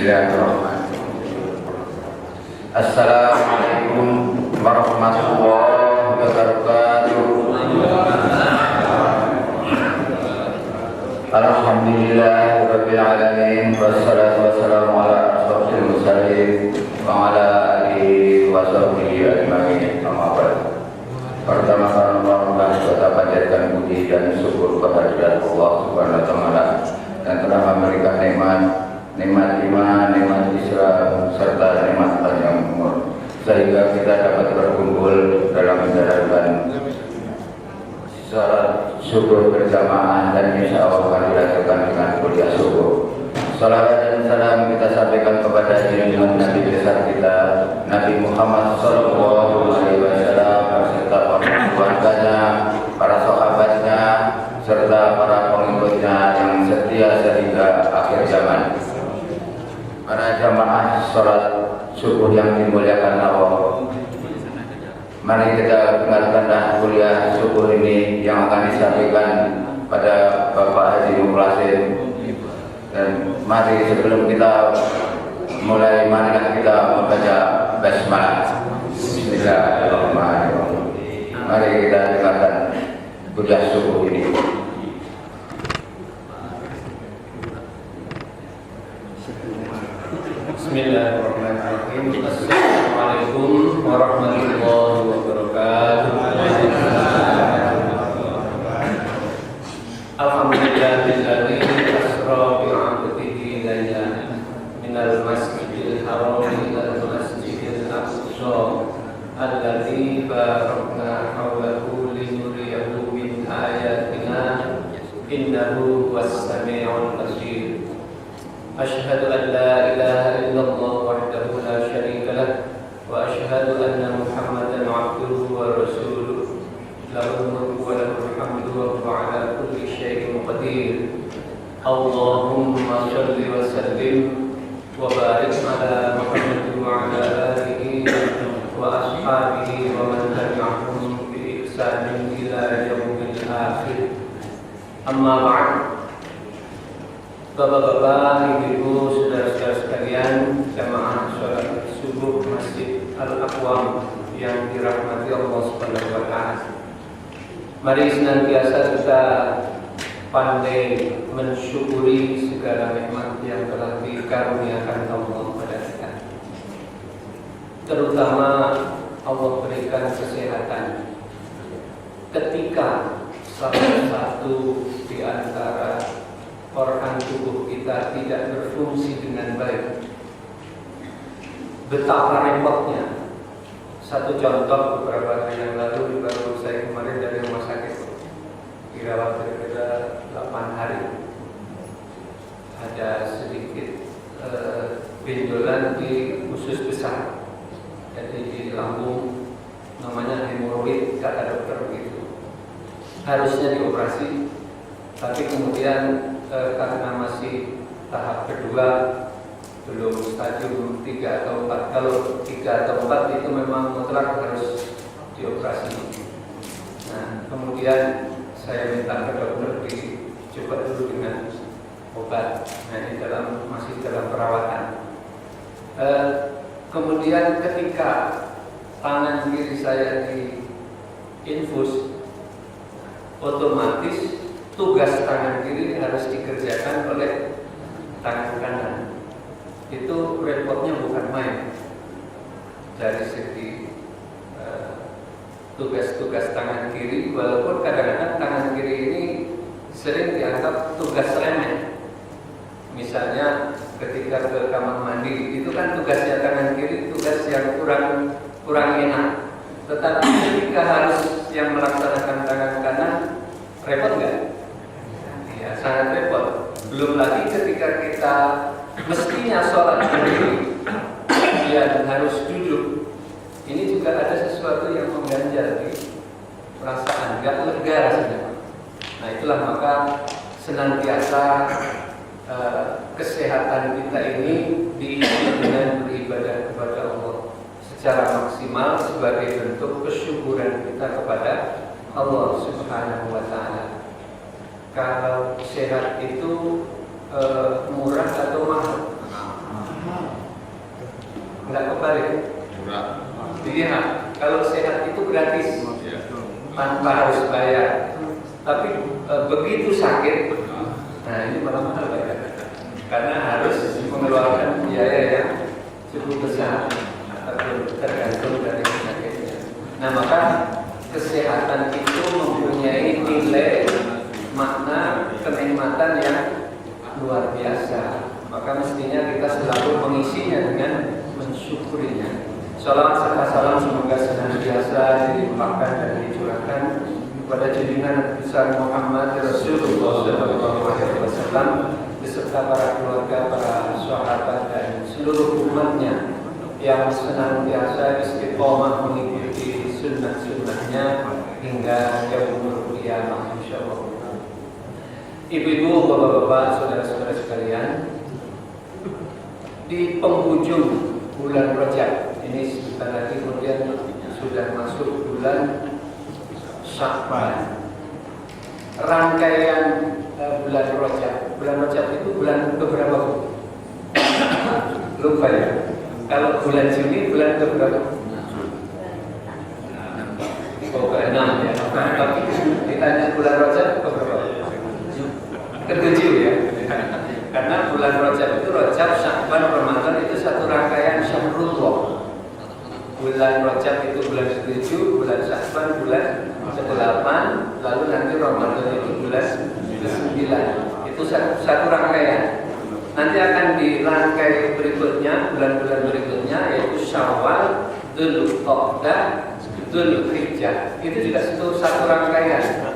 Bismillahirrahmanirrahim. Assalamualaikum warahmatullahi wabarakatuh. Alhamdulillahirabbil alamin wassalatu wassalamu ala asyrofil mursalin wa ala alihi wa sahbihi ajmain. Amma ba'd. Pertama-tama kita panjatkan puji dan syukur kehadirat Allah Subhanahu wa taala yang telah memberikan nikmat iman, nikmat Islam serta nikmat panjang umur sehingga kita dapat berkumpul dalam menjalankan salat subuh berjamaah dan insya Allah akan dilakukan dengan kuliah subuh. Salawat dan salam kita sampaikan kepada junjungan Nabi besar kita Nabi Muhammad sallallahu alaihi wasallam serta para keluarganya, para sahabatnya serta para pengikutnya yang setia sehingga akhir zaman. Para jamaah salat subuh yang dimuliakan Allah, mari kita dengarkanlah kuliah subuh ini yang akan disampaikan pada Bapak Haji Mukhlasin. Dan mari sebelum kita mulai, marilah kita membaca basmalah. Bismillahirrahmanirrahim. Mari kita dengarkan kuliah subuh ini. Bismillahirrahmanirrahim. Assalamualaikum warahmatullahi wabarakatuh. Alhamdulillahilladzi asra bi 'abdihi laylan minal masjidil haram ilal masjidil aqsa alladzi barakna hawlahu linuriyahu min ayatina innahu was-sami'ul basir. Asyhadu an la ilaha illallah wahdahu la syarika lah wa asyhadu anna Muhammadan 'abduhu wa rasuluh lahu mulku wa lahul hamdu wa huwa 'ala kulli syai'in qadir. Allahumma shalli wa sallim wa barik 'ala Muhammad wa 'ala alihi wa ashabihi wa man tabi'ahum bi ihsanin ila yaumil akhir. Amma ba'd. Bapak-bapak, ibu-ibu, saudara-saudara sekalian, jamaah sholat subuh Masjid Al-Aqwam yang dirahmati Allah Subhanahu wa taala. Mari senantiasa kita pandai mensyukuri segala nikmat yang telah dikaruniakan Allah pada kita. Terutama Allah berikan kesehatan ketika salah satu di antara organ tubuh kita tidak berfungsi dengan baik. Betapa repotnya. Satu contoh, beberapa hari yang lalu baru saya kemarin dari rumah sakit dirawat kira-kira 8 hari. Ada sedikit benjolan di usus besar, jadi di lambung, namanya hemoroid kata dokter begitu. Harusnya dioperasi, tapi kemudian karena masih tahap kedua, belum stadium 3 atau 4. Kalau 3 atau 4 itu memang mutlak harus dioperasi. Nah, kemudian saya minta ke dokter dicoba dulu dengan obat. Nah, ini masih dalam perawatan. Kemudian ketika tangan kiri saya diinfus, otomatis tugas tangan kiri harus dikerjakan oleh tangan kanan. Itu repotnya bukan main dari segi tugas-tugas tangan kiri. Walaupun kadang-kadang tangan kiri ini sering dianggap tugas remeh. Misalnya ketika ke kamar mandi, itu kan tugasnya tangan kiri, tugas yang kurang enak. Tetapi ketika harus yang melaksanakan tangan kanan, repot nggak? Ya, sangat repot. Belum lagi ketika kita mestinya sholat berdiri dan harus duduk, ini juga ada sesuatu yang mengganjal di perasaan, nggak lega rasanya. Nah, itulah maka senantiasa kesehatan kita ini diisi dengan beribadah kepada Allah secara maksimal sebagai bentuk kesyukuran kita kepada Allah Subhanahu wa taala. Kalau sehat itu murah atau mahal? enggak kebalik. Iya, kalau sehat itu gratis, tanpa harus bayar. Tapi begitu sakit, nah ini malah mahal bayar, karena harus mengeluarkan biaya yang cukup besar tergantung dari penyakitnya. Nah maka kesehatan itu mempunyai nilai makna kenikmatan yang luar biasa. Maka mestinya kita selalu mengisinya dengan mensyukurinya. Salawat serta salam semoga senantiasa dilimpahkan dan dicurahkan kepada junjungan besar Muhammad Rasulullah SAW beserta para keluarga, para sahabat dan seluruh umatnya yang senantiasa istiqomah mengikuti sunnah-sunnahnya hingga yaumul qiyamah insyaallah. Ibu-ibu, bapak-bapak, saudara-saudara sekalian, di penghujung bulan Rajab ini sebentar lagi kemudian sudah masuk bulan Sya'ban. Rangkaian bulan Rajab. Bulan Rajab itu bulan keberapa? Lupa ya. Kalau bulan Juni bulan keberapa? Ke-6 ya. Tapi ditanya bulan Rajab keberapa? Ke-7 ya. Karena bulan Rajab itu Rajab, Sya'ban, Ramadan itu satu rangkaian Syahrullah. Bulan Rajab itu bulan ke-7, bulan Sya'ban bulan ke-8, lalu nanti Ramadan itu bulan ke-9. Itu satu rangkaian. Nanti akan dirangkai berikutnya, bulan-bulan berikutnya yaitu Syawal, Dzulqa'dah, Dzulhijjah. Itu juga satu rangkaian.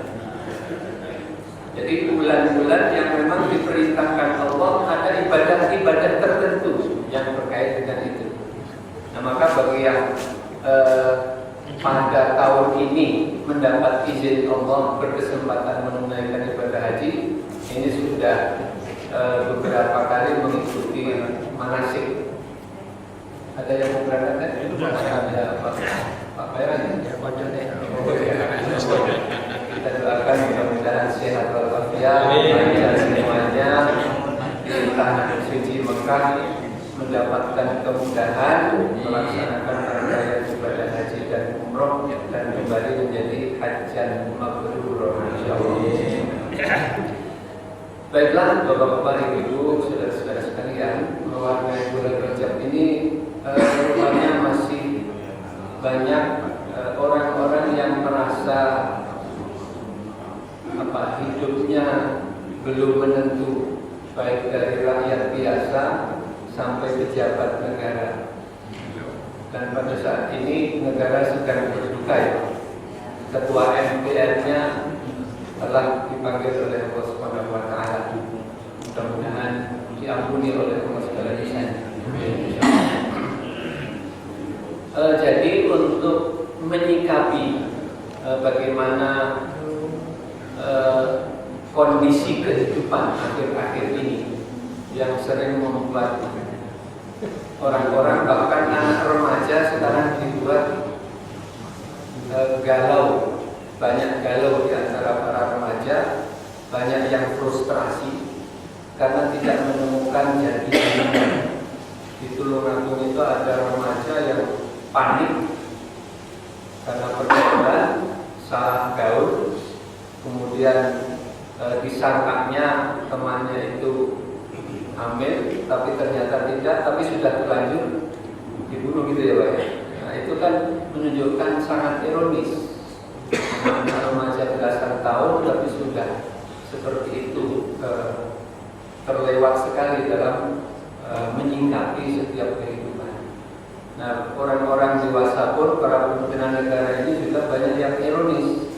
Jadi bulan-bulan yang memang diperintahkan Allah ada ibadah-ibadah tertentu yang terkait dengan itu. Nah maka bagi yang pada tahun ini mendapat izin Allah berkesempatan menunaikan ibadah haji, ini sudah beberapa kali mengikuti manasik. Ada yang mau berangkat? Ada Pak Bayan ya, kita doakan mudah-mudahan sehat walafiat, lancar semuanya di tanah suci Mekah, mendapatkan kemudahan melaksanakan rangkaian ibadah haji dan umroh dan kembali menjadi hajjan mabrur insyaallah. Baiklah bapak-bapak, ibu-ibu, saudara-saudara sekalian, mewarnai bulan Rajab ini rupanya masih banyak orang-orang yang merasa hidupnya belum menentu, baik dari rakyat biasa sampai pejabat negara. Dan pada saat ini negara sedang berduka ya. Ketua MPR-nya telah dipanggil oleh Allah Subhanahu wa taala. Mudah-mudahan diampuni oleh Allah segala dosanya. Jadi untuk menyikapi bagaimana kondisi kehidupan akhir-akhir ini yang sering membuat orang-orang bahkan anak remaja sekarang dibuat galau, banyak galau di antara para remaja, banyak yang frustrasi karena tidak menemukan jati dirinya. Di Tulungagung itu ada remaja yang panik karena pergaulan, salah gaul, kemudian disangkanya temannya itu hamil, tapi ternyata tidak, tapi sudah terlanjur dibunuh gitu ya Pak ya. Nah itu kan menunjukkan sangat ironis, remaja belasan tahun tapi sudah seperti itu, terlewat sekali dalam menyingkapi setiap kehidupan. Nah orang-orang dewasa pun, para pimpinan negara ini juga banyak yang ironis.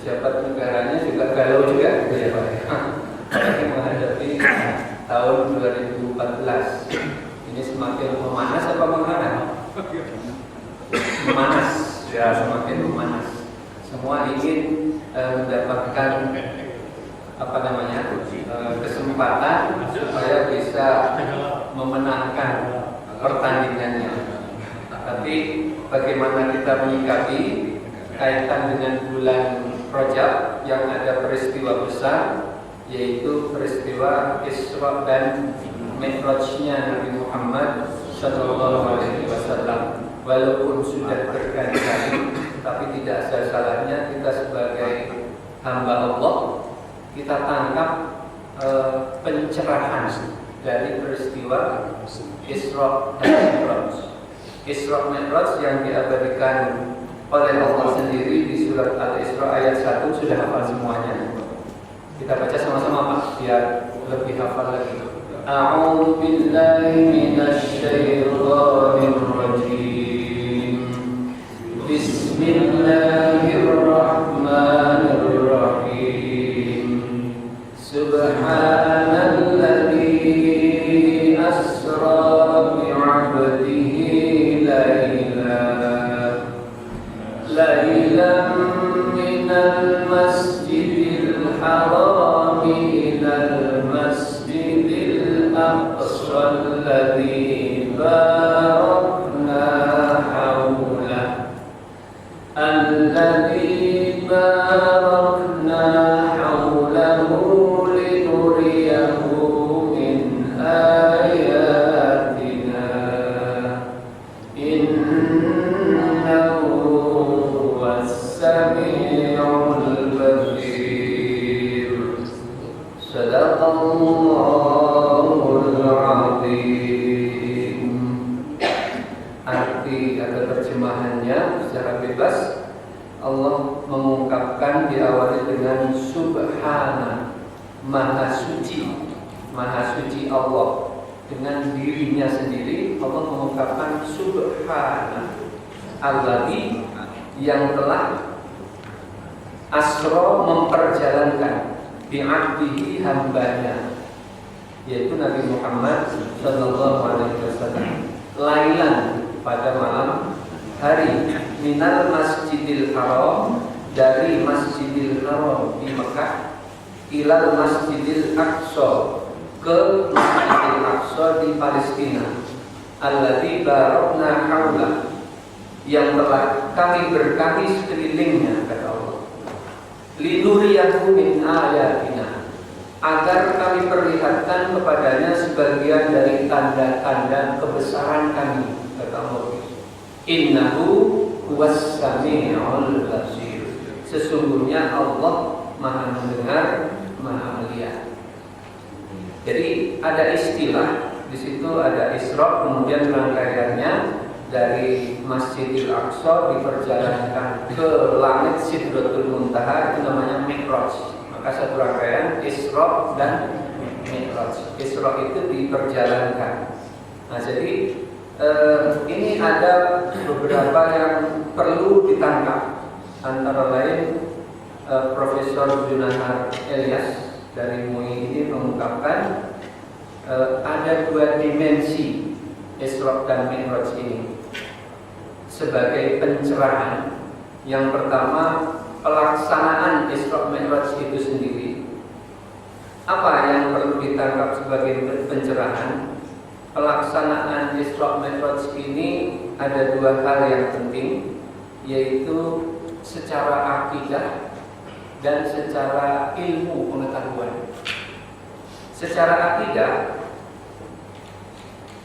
Pejabat negaranya juga galau juga gitu ya Pak ya. Menghadapi tahun 2014 ini semakin memanas apa menghangat? Memanas ya, semakin memanas. Semua ingin mendapatkan kesempatan supaya bisa memenangkan pertandingannya. Tapi bagaimana kita menyikapi kaitan dengan bulan Rajab yang ada peristiwa besar, yaitu peristiwa Isra dan Mi'rajnya Nabi Muhammad sallallahu alaihi Wasallam. Walaupun sudah berkali-kali, tapi tidak ada salahnya kita sebagai hamba Allah kita tangkap pencerahan dari peristiwa Isra dan Mi'raj. Isra Mi'raj yang diabadikan oleh Allah sendiri di surat Al-Isra ayat 1 sudah hafal semuanya. Kita baca sama-sama Pak biar lebih hafal lagi. A'udzu billahi minasy syaithanir rajim. Bismillahirrahmanirrahim. Subhanalladzi asra bi'abdihi lailan minal masjidil haram ilal masjidil aqsa alladzi barakna hawlahu linuriyahu min ayatina innahu was-sami'ul basir. Sadaqallahul azim. Arti atau terjemahannya secara bebas, Allah mengungkapkan diawali dengan Subhana, Maha Suci Allah. Dengan dirinya sendiri Allah mengungkapkan Subhana Alladzi yang telah asra memperjalankan bi'abdihi hambanya, yaitu Nabi Muhammad sallallahu alaihi wasallam, lailan pada malam hari, minal masjidil haram dari masjidil haram di Mekah, ilal masjidil aqsa ke masjidil aqsa di Palestina, alladzi barakna haulah yang telah kami berkahi sekelilingnya, kata Allah, linuriyahu min ayatina, agar kami perlihatkan kepadanya sebagian dari tanda-tanda kebesaran kami, kata Allah. Innahu was-sami'ul basir. Sesungguhnya Allah Maha mendengar, Maha melihat. Jadi ada istilah di situ, ada Isra, kemudian rangkaiannya dari Masjidil Aqsa diperjalankan ke langit Sidratul Muntaha, itu namanya Mi'raj. Maka satu rangkaian Isra dan Mi'raj. Isra itu diperjalankan. Nah, jadi ini ada beberapa yang perlu ditangkap, antara lain Profesor Junahar Elias dari MUI ini mengungkapkan ada dua dimensi Isra dan Mi'raj ini sebagai pencerahan. Yang pertama, pelaksanaan Isra Mi'raj itu sendiri. Apa yang perlu ditangkap sebagai pencerahan? Pelaksanaan Isra Mi'raj ini ada dua hal yang penting, yaitu secara akidah dan secara ilmu pengetahuan. Secara akidah,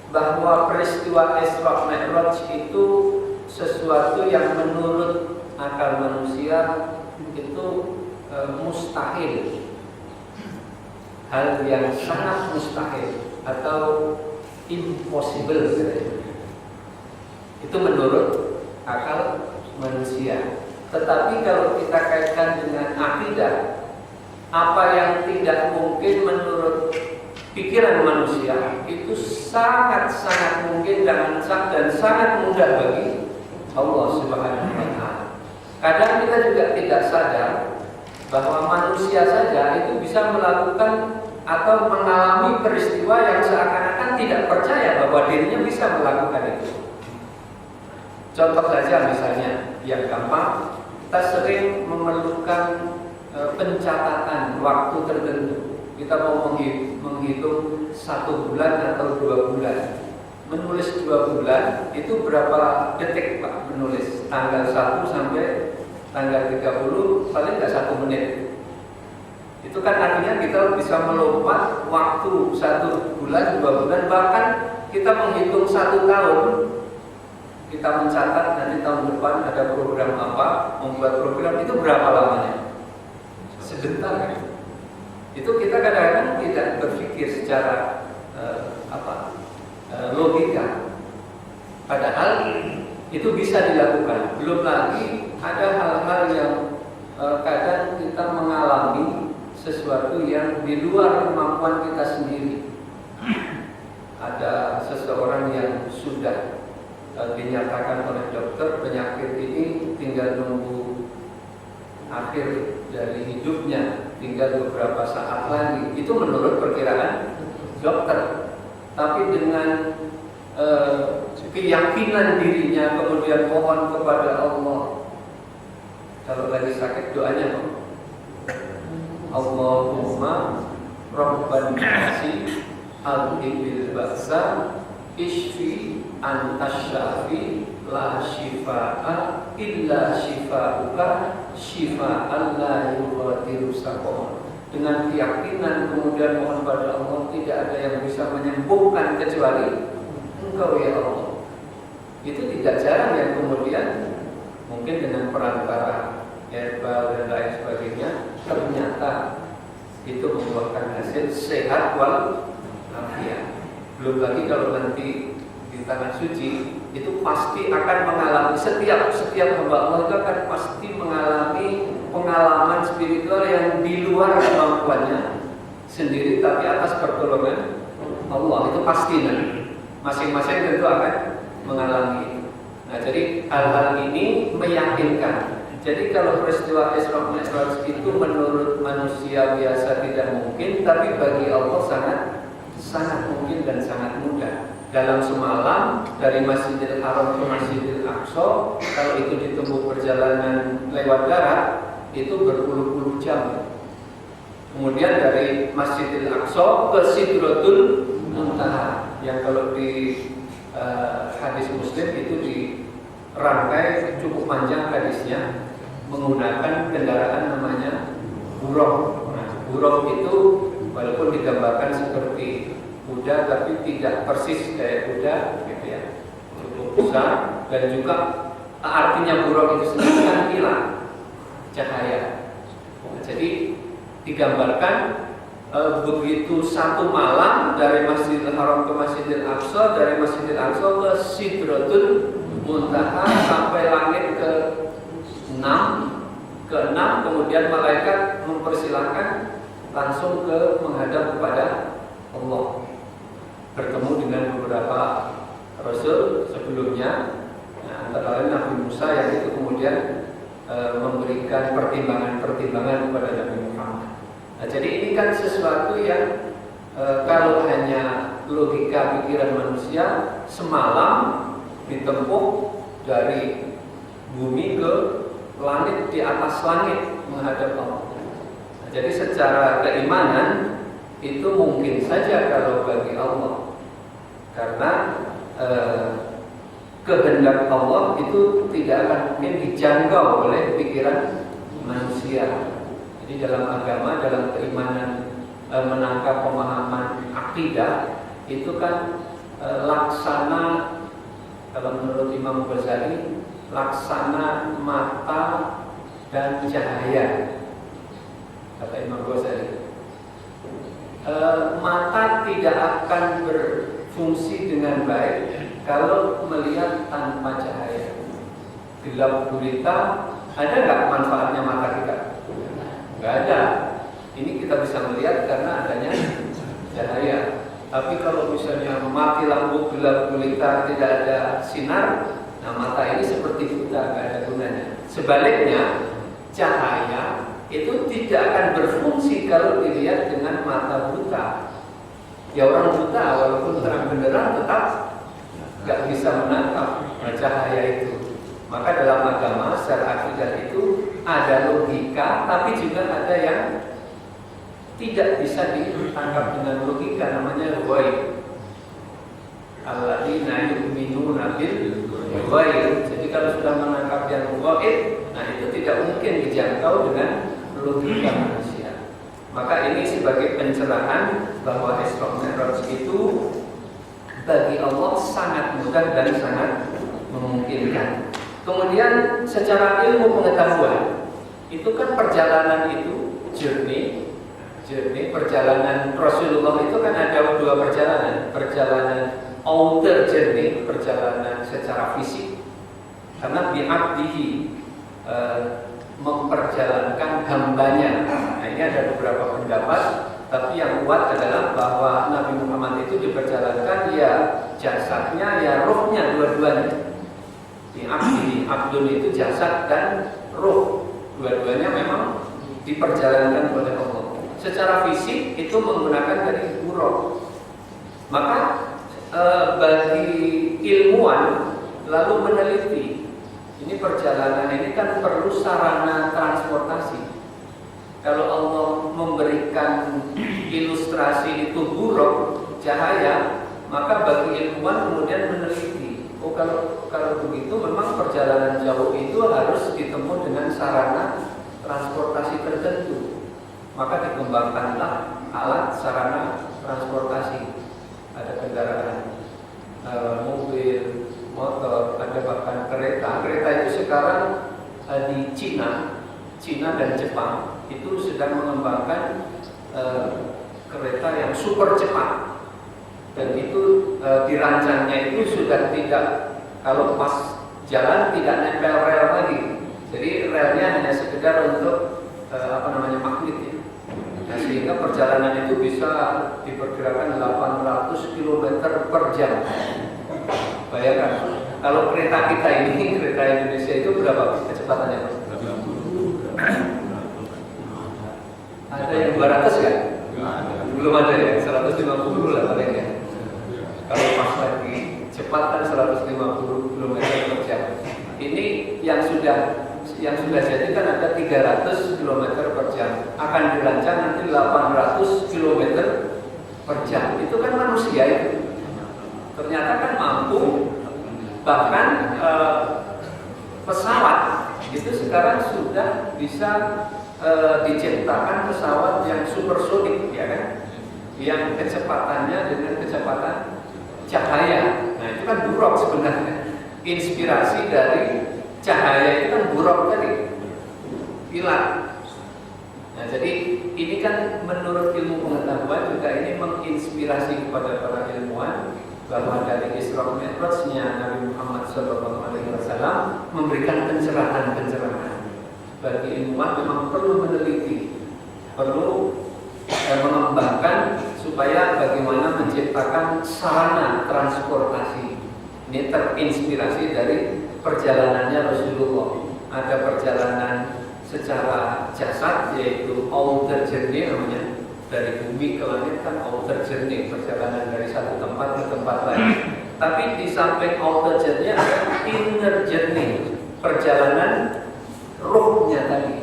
bahwa peristiwa Isra Mi'raj itu sesuatu yang menurut akal manusia itu mustahil, hal yang sangat mustahil atau impossible, itu menurut akal manusia. Tetapi kalau kita kaitkan dengan akidah, apa yang tidak mungkin menurut pikiran manusia itu sangat-sangat mungkin dan sangat mudah bagi Allah Subhanahu wa Ta'ala. Kadang kita juga tidak sadar bahwa manusia saja itu bisa melakukan atau mengalami peristiwa yang seakan-akan tidak percaya bahwa dirinya bisa melakukan itu. Contoh saja misalnya yang gampang, kita sering memerlukan pencatatan waktu tertentu. Kita mau menghitung 1 bulan atau 2 bulan. Menulis 2 bulan itu berapa detik Pak menulis? Tanggal 1 sampai tanggal 30 paling nggak 1 menit. Itu kan artinya kita bisa melompat waktu 1 bulan, 2 bulan, bahkan kita menghitung 1 tahun kita mencatat nanti tahun depan ada program apa, membuat program itu berapa lamanya? Sebentar kan? Itu kita kadang-kadang tidak berpikir secara logika. Padahal itu bisa dilakukan. Belum lagi ada hal-hal yang kadang kita mengalami sesuatu yang di luar kemampuan kita sendiri. Ada seseorang yang sudah dinyatakan oleh dokter penyakit ini tinggal nunggu akhir dari hidupnya, tinggal beberapa saat lagi. Itu menurut perkiraan dokter. Tapi dengan keyakinan dirinya kemudian mohon kepada Allah. Kalau lagi sakit doanya Allahumma Rabban nasi al-ibil ba'sa ishfi antas syafi la shifa'a illa shifa'uka shifa'an la yughadiru saqama. Dengan keyakinan kemudian mohon pada Allah, tidak ada yang bisa menyembuhkan kecuali Engkau ya Allah. Itu tidak jarang yang kemudian mungkin dengan perantara herbal dan lain sebagainya ternyata itu membuahkan hasil sehat wal afiat. Belum lagi kalau nanti di tangan suci itu pasti akan mengalami setiap hamba Allah itu akan pasti mengalami pengalaman spiritual yang di luar kemampuannya sendiri, tapi atas pertolongan Allah. Itu pasti nanti masing-masing tentu akan mengalami. Nah, jadi hal-hal ini meyakinkan. Jadi kalau peristiwa Isra Mi'raj itu menurut manusia biasa tidak mungkin, tapi bagi Allah sangat mungkin dan sangat mudah. Dalam semalam dari Masjidil Haram ke Masjidil Aqsa, kalau itu ditempuh perjalanan lewat darat itu berpuluh-puluh jam. Kemudian dari Masjidil Aqsa ke Sidratul Muntaha, yang kalau di hadis Muslim itu dirangkai cukup panjang hadisnya menggunakan kendaraan namanya buraq. Nah, buraq itu walaupun digambarkan seperti kuda tapi tidak persis kayak kuda gitu ya, cukup besar, dan juga artinya buraq itu sendiri kan kilat cahaya. Nah, jadi digambarkan begitu satu malam dari Masjidil Haram ke Masjidil Aqsa, dari Masjidil Aqsa ke Sidratul Muntaha sampai langit ke-6, kemudian malaikat mempersilahkan langsung menghadap kepada Allah, bertemu dengan beberapa Rasul sebelumnya. Nah, antara lain Nabi Musa yang itu kemudian memberikan pertimbangan kepada Nabi Muhammad. Nah, jadi ini kan sesuatu yang kalau hanya logika pikiran manusia semalam ditempuh dari bumi ke langit, di atas langit menghadap Allah. Nah, jadi secara keimanan itu mungkin saja kalau bagi Allah, karena kehendak Allah itu tidak akan mungkin dijangkau oleh pikiran manusia. Jadi dalam agama, dalam keimanan, menangkap pemahaman akidah itu kan laksana, kalau menurut Imam Ghazali, laksana mata dan cahaya, kata Imam Ghazali. Mata tidak akan berfungsi dengan baik kalau melihat tanpa cahaya. Gelap gulita, ada nggak manfaatnya mata kita? Nggak ada. Ini kita bisa melihat karena adanya cahaya. Tapi kalau misalnya mati lampu, gelap gulita, tidak ada sinar, nah mata ini seperti buta, nggak ada gunanya. Sebaliknya, cahaya itu tidak akan berfungsi kalau dilihat dengan mata buta. Ya, orang buta walaupun terang benderang tetap nggak bisa menangkap cahaya itu. Maka dalam agama secara akidah itu ada logika, tapi juga ada yang tidak bisa ditangkap dengan logika, namanya ghaib. Alladzina yu'minuna bil ghaib. Jadi kalau sudah menangkap yang ghaib, nah itu tidak mungkin dijangkau dengan logika manusia. Maka ini sebagai pencerahan bahwa Isra Mi'raj itu bagi Allah sangat mudah dan sangat memungkinkan. Kemudian secara ilmu pengetahuan itu kan perjalanan itu journey perjalanan Rasulullah itu kan ada dua perjalanan outer journey, perjalanan secara fisik, karena bi'abdihi memperjalankan hambanya. Nah, ini ada beberapa pendapat, tapi yang kuat adalah bahwa Nabi Muhammad itu diperjalankan ya jasadnya ya rohnya dua-duanya. Bi'abdihi, abdun itu jasad dan roh, dua-duanya memang diperjalankan oleh Allah. Secara fisik itu menggunakan dari buruk. Maka bagi ilmuwan lalu meneliti, ini perjalanan ini kan perlu sarana transportasi. Kalau Allah memberikan ilustrasi itu buruk, cahaya, maka bagi ilmuwan kemudian meneliti. Oh, kalau begitu memang perjalanan jauh itu harus ditempuh dengan sarana transportasi tertentu. Maka dikembangkanlah alat sarana transportasi. Ada kendaraan mobil, motor, ada bahkan kereta. Kereta itu sekarang di Cina dan Jepang itu sedang mengembangkan kereta yang super cepat. Dan itu dirancangnya itu sudah tidak, kalau pas jalan tidak nempel rel lagi. Jadi relnya hanya sekedar untuk magnet ya. Nah, sehingga perjalanan itu bisa diperkirakan 800 km per jam. Bayangkan, kalau kereta kita ini, kereta Indonesia itu berapa kecepatannya? Ada yang 200 kan? Belum ada ya, 150 lah paling ya. Kalau pas lagi cepat kan 150 km per jam. Ini yang sudah jadi kan ada 300 km per jam, akan dirancang nanti 800 km per jam. Itu kan manusia itu ternyata kan mampu. Bahkan pesawat itu sekarang sudah bisa diciptakan pesawat yang supersonik, ya kan, yang kecepatannya dengan kecepatan cahaya. Nah, itu kan buruk sebenarnya. Inspirasi dari cahaya itu kan buruk tadi, hilang. Nah, jadi ini kan menurut ilmu pengetahuan juga ini menginspirasi kepada para ilmuwan bahwa dari Isra Mi'rajnya Nabi Muhammad SAW memberikan pencerahan. Bagi ilmuwan memang perlu meneliti, perlu mengembangkan supaya bagaimana menciptakan sarana transportasi. Ini terinspirasi dari perjalanannya Rasulullah. Ada perjalanan secara jasad, yaitu outer journey namanya, dari bumi ke langit kan outer journey, perjalanan dari satu tempat ke tempat lain. Tapi di samping outer journey ada inner journey, perjalanan rohnya tadi.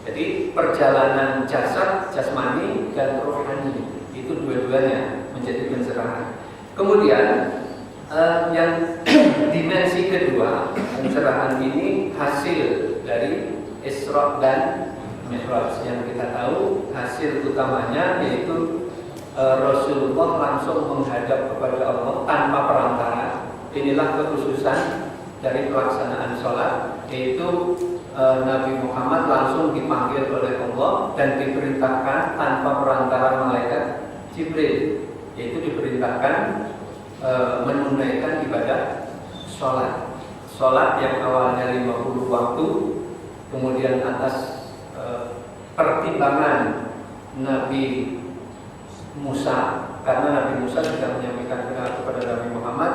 Jadi perjalanan jasad, jasmani dan rohani itu dua-duanya menjadi pencerahan. Kemudian yang dimensi kedua, pencerahan ini hasil dari Isra dan Mi'raj. Yang kita tahu hasil utamanya yaitu Rasulullah langsung menghadap kepada Allah tanpa perantara. Inilah kekhususan dari pelaksanaan sholat, yaitu Nabi Muhammad langsung dipanggil oleh Allah dan diperintahkan tanpa perantara malaikat Jibril, yaitu diperintahkan menunaikan ibadah sholat yang awalnya 50 waktu, kemudian atas pertimbangan Nabi Musa, karena Nabi Musa sudah menyampaikan kepada Nabi Muhammad,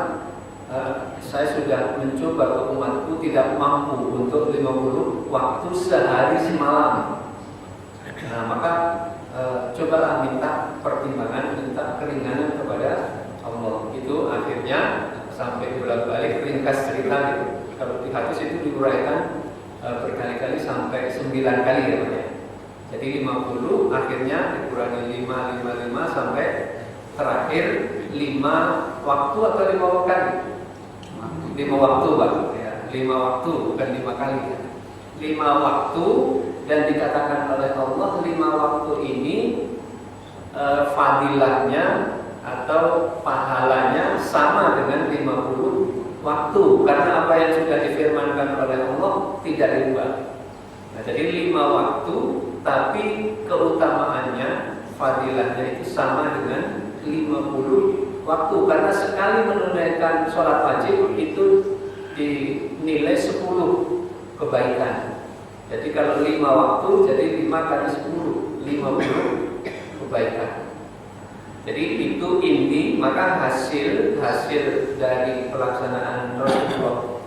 saya sudah mencoba ke umatku tidak mampu untuk 50 waktu sehari semalam. Nah, maka cobalah minta pertimbangan, minta keringanan kepada Allah. Itu akhirnya sampai bolak-balik ringkas cerita gitu. Kalau di hadis itu diuraikan berkali-kali sampai 9 kali ya Pak ya. Jadi 50 akhirnya dikurangi 5 sampai terakhir 5 waktu atau 5 kali. 5 waktu Pak ya. 5 waktu bukan 5 kali ya. 5 waktu, dan dikatakan oleh Allah 5 waktu ini fadilahnya atau pahalanya sama dengan 50 waktu, karena apa yang sudah difirmankan oleh Allah tidak dirubah. Nah, jadi 5 waktu, tapi keutamaannya, fadilahnya itu sama dengan 50 waktu, karena sekali menunaikan sholat wajib itu dinilai 10 kebaikan. Jadi kalau 5 waktu, jadi 5 kali 10, 50 kebaikan. Jadi itu inti, maka hasil dari pelaksanaan Rasulullah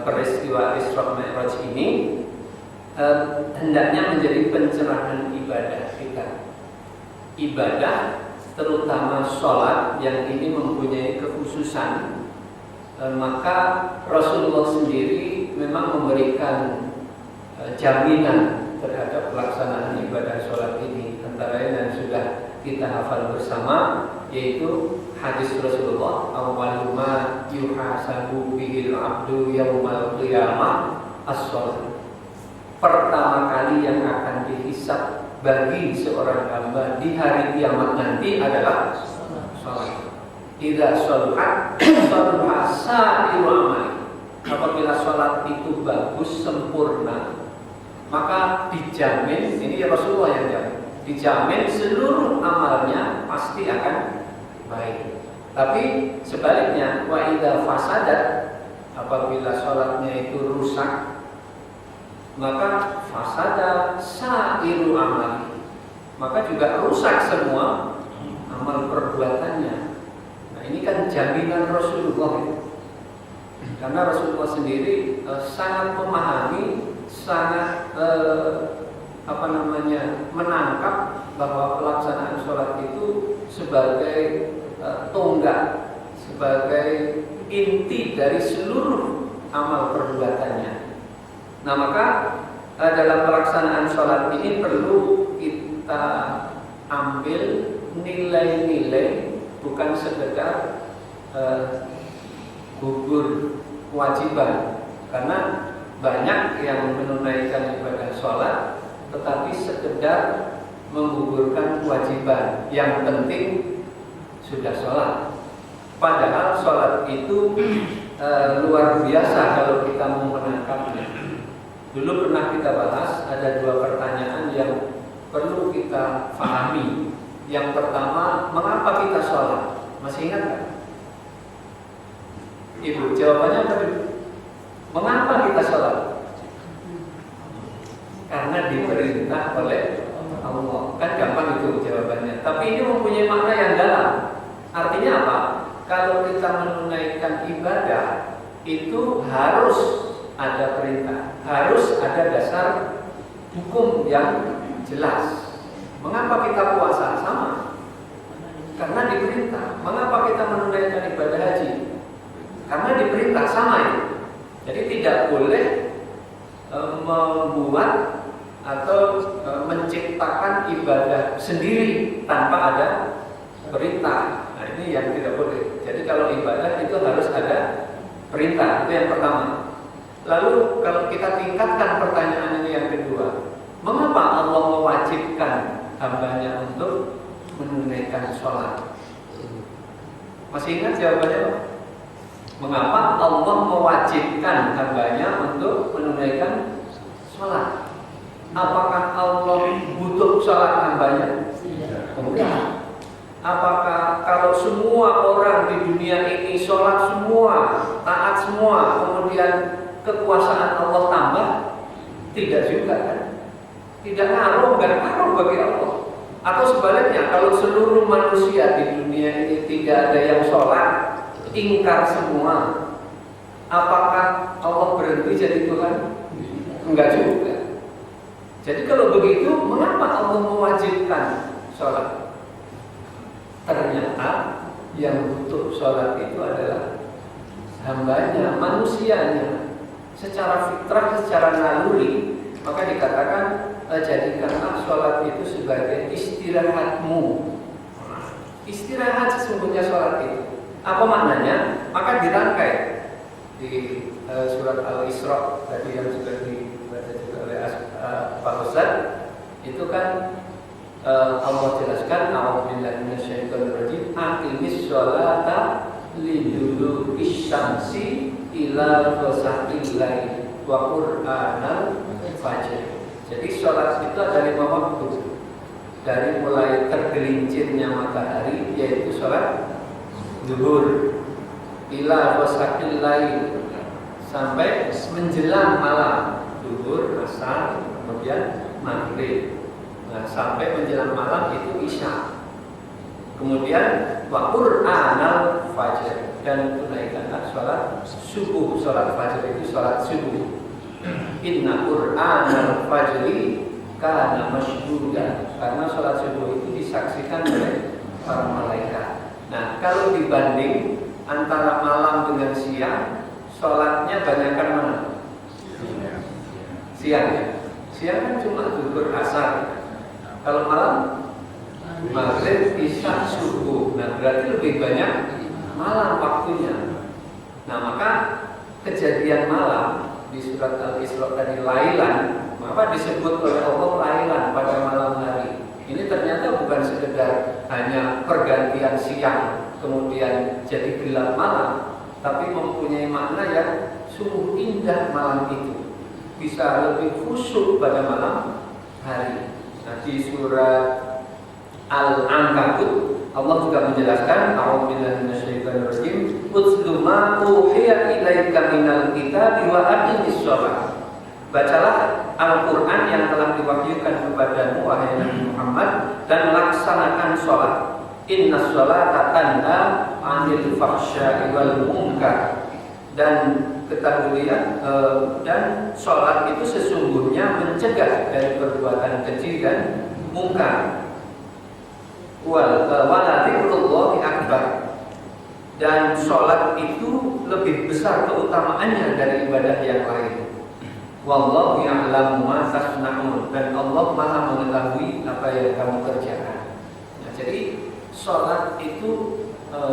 peristiwa Isra Mi'raj ini hendaknya menjadi pencerahan ibadah kita. Ibadah terutama sholat yang ini mempunyai kekhususan, maka Rasulullah sendiri memang memberikan jaminan terhadap pelaksanaan ibadah sholat ini. Antara yang sudah kita hafal bersama yaitu hadis Rasulullah, awwalu ma yuhasabu bihil abdu yaumal qiyamah as-shalah. Pertama kali yang akan dihisab bagi seorang hamba di hari kiamat nanti adalah sholat. Idza sholahat sholaha sa'iru amali. Apabila sholat itu bagus, sempurna, maka dijamin, ini Rasulullah yang jamin, dijamin seluruh amalnya pasti akan baik. Tapi sebaliknya, wa idza fasadat, apabila sholatnya itu rusak, maka fasada sa'iru amali, maka juga rusak semua amal perbuatannya. Nah, ini kan jaminan Rasulullah, karena Rasulullah sendiri sangat memahami, sangat menangkap bahwa pelaksanaan sholat itu sebagai tonggak, sebagai inti dari seluruh amal perbuatannya. Nah, maka dalam pelaksanaan sholat ini perlu kita ambil nilai-nilai, bukan sekedar gugur kewajiban, karena banyak yang menunaikan ibadah sholat tetapi sekedar menggugurkan kewajiban. Yang penting sudah sholat. Padahal sholat itu luar biasa kalau kita mau menangkapnya. Dulu pernah kita bahas, ada 2 pertanyaan yang perlu kita pahami. Yang pertama, mengapa kita sholat? Masih ingat kan? Ibu, jawabannya apa? Mengapa kita sholat? Karena diperintah oleh Allah. Kan gampang itu jawabannya. Tapi ini mempunyai makna yang dalam. Artinya apa? Kalau kita menunaikan ibadah, itu harus ada perintah, harus ada dasar hukum yang jelas. Mengapa kita puasa? Sama, karena diperintah. Mengapa kita menunaikan ibadah haji? Karena diperintah, sama itu. Jadi tidak boleh membuat atau menciptakan ibadah sendiri tanpa ada perintah. Nah, ini yang tidak boleh. Jadi kalau ibadah itu harus ada perintah, itu yang pertama. Lalu kalau kita tingkatkan pertanyaan ini yang kedua, mengapa Allah mewajibkan hambanya untuk menunaikan sholat? Masih ingat jawabannya Pak? Mengapa Allah mewajibkan hambanya untuk menunaikan sholat? Apakah Allah butuh sholat hambanya? Enggak. Apakah kalau semua orang di dunia ini sholat semua, taat semua, kemudian kekuasaan Allah tambah? Tidak juga kan? Tidak ngaruh, enggak ngaruh bagi Allah. Atau sebaliknya, kalau seluruh manusia di dunia ini tidak ada yang sholat, ingkar semua, apakah Allah berhenti jadi Tuhan? Enggak juga. Jadi kalau begitu, mengapa Allah mewajibkan sholat? Ternyata yang butuh sholat itu adalah hambanya, manusianya. Secara fitrah, secara naluri, maka dikatakan jadikanlah sholat itu sebagai istirahatmu. Istirahat sesungguhnya sholat itu. Apa maknanya? Maka dirangkai di surat Al-Isra tadi yang sudah dibaca juga oleh Pak Ustaz, itu kan Allah jelaskan, a'udzubillahi minasyaitonir rajim, aqimis sholata lidulu isyamsi ila ghasaqil lail wa qur'anal fajr. Jadi sholat itu ada 5 waktu. Dari mulai tergelincirnya matahari, yaitu sholat zuhur, ila ghasaqil lail, sampai menjelang malam, zuhur, asar, kemudian maghrib. Nah, sampai menjelang malam itu isya. Kemudian wa qur'anal fajr, dan tunaikanlah sholat subuh. Sholat fajr itu sholat subuh. Inna qur'anal fajri kana masyhuda, karena sholat subuh itu disaksikan oleh para malaikat. Nah, kalau dibanding antara malam dengan siang, sholatnya banyakkan mana? Siang ya. Siang kan cuma zuhur, asar. Kalau malam, maghrib, isya, subuh. Nah, berarti lebih banyak malam waktunya. Nah, maka kejadian malam di surat Al-Isra tadi lailan, maka disebut oleh Allah lailan, pada malam hari. Ini ternyata bukan sekedar hanya pergantian siang kemudian jadi gelap malam, tapi mempunyai makna yang sungguh indah malam itu. Bisa lebih khusyuk pada malam hari. Nah, di surat Al-Ankabut Allah juga menjelaskan, a'udzubillahi minasyaitonir rajim, "Utlu ma uhiya ilaika minal kitabi wa aqimis shalah." Bacalah Al-Qur'an yang telah diwahyukan kepadamu wahai Nabi Muhammad, dan laksanakan salat. Innas sholata tanha 'anil fahsya'i wal munkar. Dan ketahuilah dan salat itu sesungguhnya mencegah dari perbuatan keji dan mungkar. Waladzikrullah akbar, dan sholat itu lebih besar keutamaannya dari ibadah yang lain. Wallahu ya'lamu ma tasna'un, dan Allah Maha mengetahui apa yang kamu kerjakan. Nah, jadi sholat itu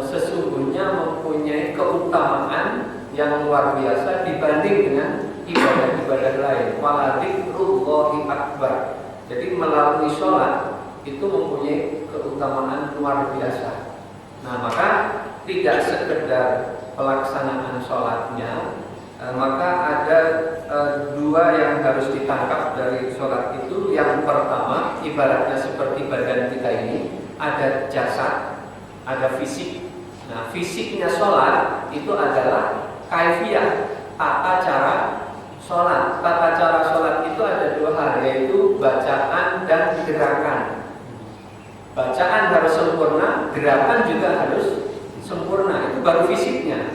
sesungguhnya mempunyai keutamaan yang luar biasa dibanding dengan ibadah-ibadah lain. Waladzikrullah akbar, jadi melalui sholat itu mempunyai keutamaan luar biasa. Nah, maka tidak sekedar pelaksanaan sholatnya, maka ada 2 yang harus ditangkap dari sholat itu. Yang pertama, ibaratnya seperti badan kita ini, ada jasad, ada fisik. Nah, fisiknya sholat itu adalah kaifiyah, tata cara sholat. Tata cara sholat itu ada 2 hal, yaitu bacaan dan gerakan. Bacaan harus sempurna, gerakan juga harus sempurna. Itu baru fisiknya.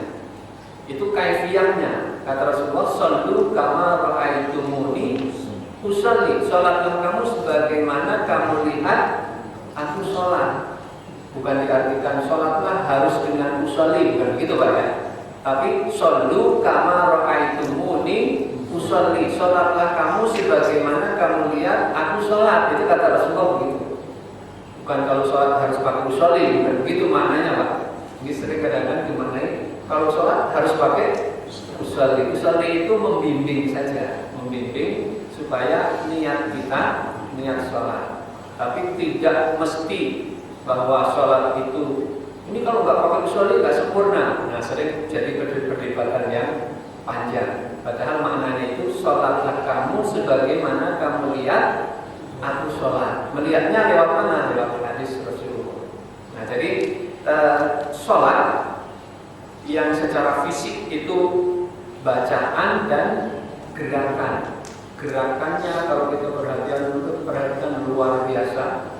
Itu kaifiyahnya. Kata Rasulullah, "Shallu kama ra'aitumuni usolli." Salatlah kamu sebagaimana kamu lihat aku sholat. Bukan diartikan sholatlah harus dengan usolli, bukan begitu Pak ya. Tapi shallu kama ra'aitumuni usolli. Sholatlah kamu sebagaimana kamu lihat aku sholat. Itu kata Rasulullah begitu. Bukan kalau sholat harus pakai usolli, bukan begitu maknanya Pak. Ini sering kadang-kadang dimaknai kalau sholat harus pakai usolli. Usolli itu membimbing saja, membimbing supaya niat kita niat sholat. Tapi tidak mesti bahwa sholat itu ini kalau nggak pakai usolli nggak sempurna. Nah, sering jadi perdebatan yang panjang. Padahal maknanya itu sholatlah kamu sebagaimana kamu lihat aku sholat. Melihatnya lewat mana? Lewat hadis Rasulullah. Nah, jadi sholat yang secara fisik itu bacaan dan gerakan. Gerakannya kalau kita perhatikan luar biasa.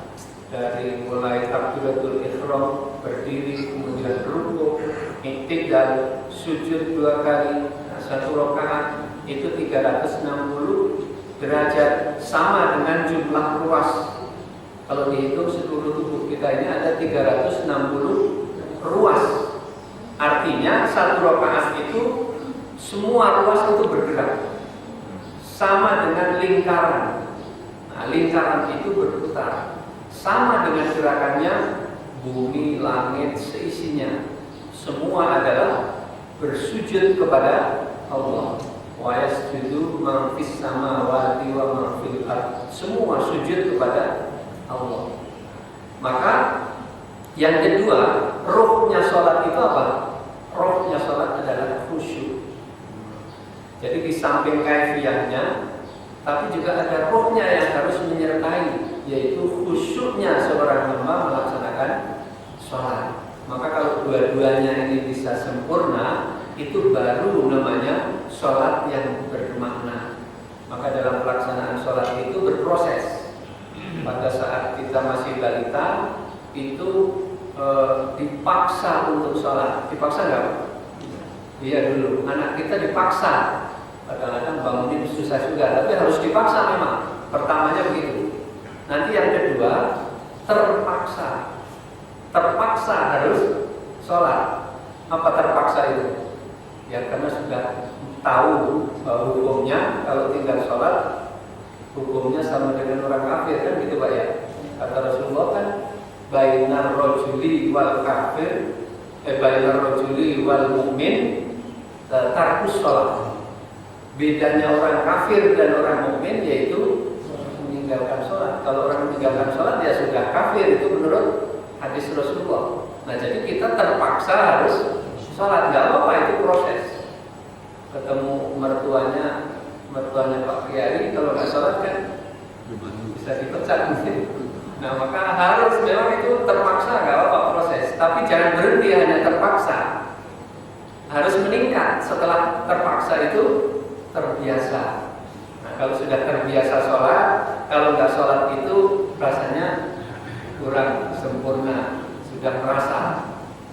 Dari mulai takbiratul ihram, berdiri, kemudian rukuk, i'tidal, sujud 2 kali, 1 rakaat itu 360 derajat, sama dengan jumlah ruas. Kalau dihitung seluruh tubuh kita ini ada 360 ruas. Artinya 1 rakaat itu semua ruas itu bergerak, sama dengan lingkaran. Nah, lingkaran itu berputar, sama dengan gerakannya bumi, langit, seisinya. Semua adalah bersujud kepada Allah. Wa yasjudu man fis samawati wa man fil ardh. Semua sujud kepada Allah. Maka yang kedua, ruhnya sholat itu apa? samping kaifiyahnya, tapi juga ada rohnya yang harus menyertai, yaitu khusyuknya seorang hamba melaksanakan sholat. Maka kalau dua-duanya ini bisa sempurna, itu baru namanya sholat yang bermakna. Maka dalam pelaksanaan sholat itu berproses. Pada saat kita masih balita, itu dipaksa untuk sholat. Dipaksa nggak? Iya dulu, anak kita dipaksa. Kadang-kadang bangunin susah juga, tapi harus dipaksa memang. Pertamanya begitu. Nanti yang kedua, terpaksa. Terpaksa harus sholat. Apa terpaksa itu? Ya karena sudah tahu hukumnya, kalau tinggal sholat hukumnya sama dengan orang kafir, kan gitu Pak ya. Kata Rasulullah kan, bainar rajuli wal kafir, bainar rajuli wal mukmin tarkus sholat. Bedanya orang kafir dan orang mukmin yaitu meninggalkan sholat. Kalau orang meninggalkan sholat ya sudah kafir, itu menurut hadis Rasulullah. Nah jadi kita terpaksa harus sholat, nggak apa-apa, itu proses. Ketemu mertuanya Pak Kiai, kalau nggak sholat kan bisa dipecat. Nah maka harus memang itu terpaksa, nggak apa-apa proses. Tapi jangan berhenti hanya terpaksa, harus meningkat. Setelah terpaksa itu terbiasa. Nah kalau sudah terbiasa sholat, kalau nggak sholat itu rasanya kurang sempurna, sudah merasa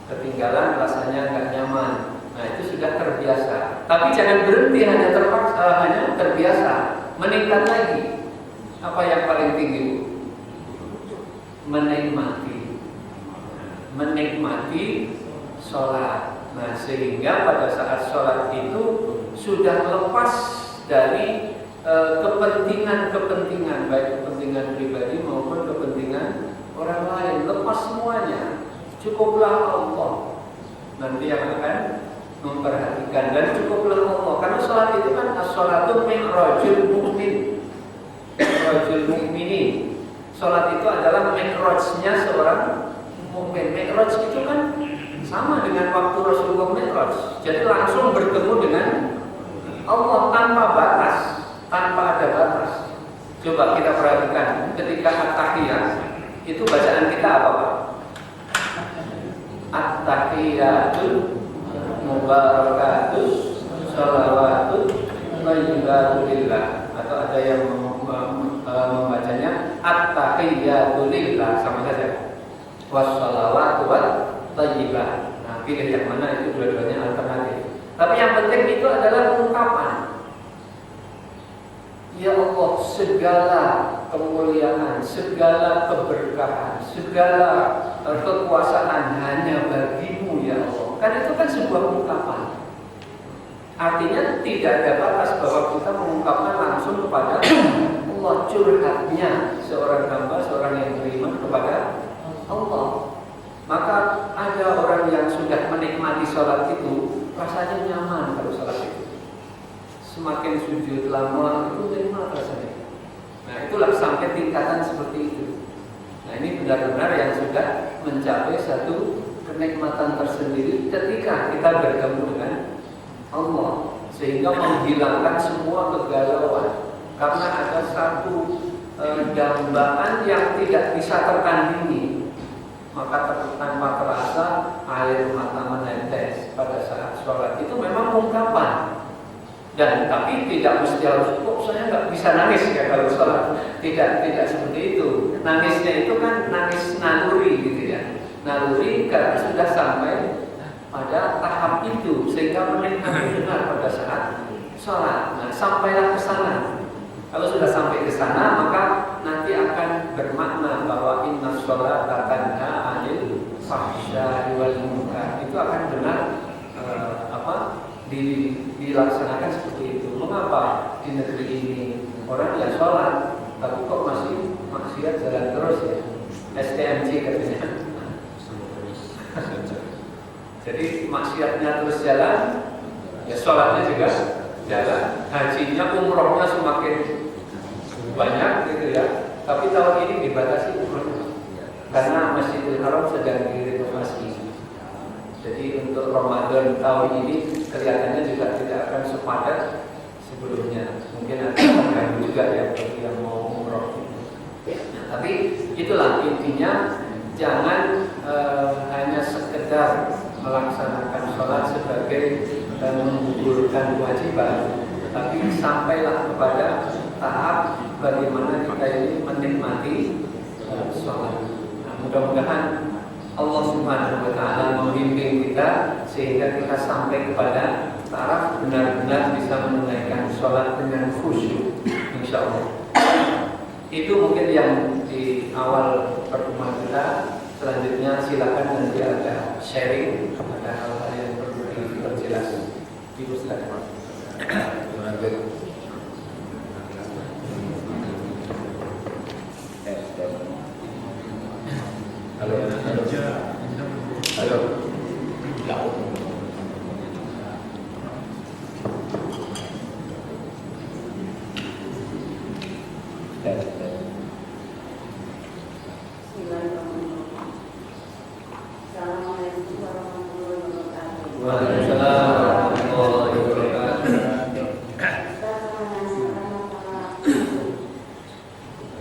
ketinggalan, rasanya nggak nyaman. Nah itu sudah terbiasa. Tapi jangan berhenti hanya terpaksa, hanya terbiasa, meningkat lagi. Apa yang paling tinggi? Menikmati sholat. Nah sehingga pada saat sholat itu sudah lepas dari kepentingan, baik kepentingan pribadi maupun kepentingan orang lain, lepas semuanya. Cukuplah Allah nanti yang akan memperhatikan, dan cukuplah Allah, karena sholat itu kan as-sholatu mi'rajul mu'min, mi'rajul mu'minin. Sholat itu adalah mi'rajnya seorang mukmin. Mi'raj itu kan sama dengan waktu Rasulullah mi'raj, jadi langsung bertemu dengan Allah tanpa batas, tanpa ada batas. Coba kita perhatikan ketika at-tahiyat itu bacaan kita apa Pak? At-tahiyatul mubarakatus sholawatut thayyibatulillah, atau ada yang membacanya at-tahiyatulillah, sama saja, wassalawatu wat thayyibah. Nah pilih yang mana, itu dua-duanya alternatif. Tapi yang penting itu adalah ungkapan, ya Allah, segala kemuliaan, segala keberkahan, segala kekuasaan hanya bagimu ya Allah. Kan itu kan sebuah ungkapan. Artinya tidak ada batas bahwa kita mengungkapkan langsung kepada Allah, curhatnya seorang hamba, seorang yang beriman kepada Allah. Maka ada orang yang sudah menikmati sholat itu, rasanya nyaman kalau sholat itu. Semakin sujud lama itu nikmat rasanya. Nah itulah sampai tingkatan seperti itu. Nah ini benar-benar yang sudah mencapai satu kenikmatan tersendiri ketika kita bertemu dengan Allah, sehingga menghilangkan semua kegalauan. Karena ada satu dambaan yang tidak bisa tertandingi, maka tanpa terasa air mata menetes pada saat sholat. Itu memang ungkapan. Dan tapi tidak mesti harus, kok saya nggak bisa nangis ya kalau sholat. Tidak seperti itu. Nangisnya itu kan nangis naluri gitu ya. Naluri karena sudah sampai pada tahap itu, sehingga menikmati benar pada saat sholat. Nah sampailah ke sana. Kalau sudah sampai ke sana, maka nanti akan bermakna bahwa inna sholata tanha 'anil fahsya'i wal munkar. Itu akan benar dilaksanakan seperti itu. Mengapa di negeri ini orang yang sholat tapi kok masih maksiat jalan terus ya? STMJ katanya. Jadi maksiatnya terus jalan, ya sholatnya juga jalan. Hajinya, umrohnya semakin banyak gitu ya. Tapi tahun ini dibatasi umrohnya karena Masjidil Haram sedang direnovasi. Jadi untuk Ramadan tahun ini kelihatannya juga tidak akan sepadat sebelumnya. Mungkin ada terganggu juga ya bagi yang mau umroh. Nah, tapi itulah intinya, jangan hanya sekedar melaksanakan sholat sebagai menggugurkan kewajiban, tapi sampailah kepada tahap bagaimana kita ini menikmati sholat. Nah, mudah-mudahan Allah Subhanahu wa Ta'ala membimbing kita sehingga kita sampai kepada taraf benar-benar bisa menunaikan sholat dengan khusyuk, insya Allah. Itu mungkin yang di awal pertemuan kita. Selanjutnya silakan nanti ada sharing, ada hal-hal yang perlu diperjelas. Ibu silakan. Halo. Halo. Assalamualaikum warahmatullahi wabarakatuh. Waalaikumsalam warahmatullahi wabarakatuh.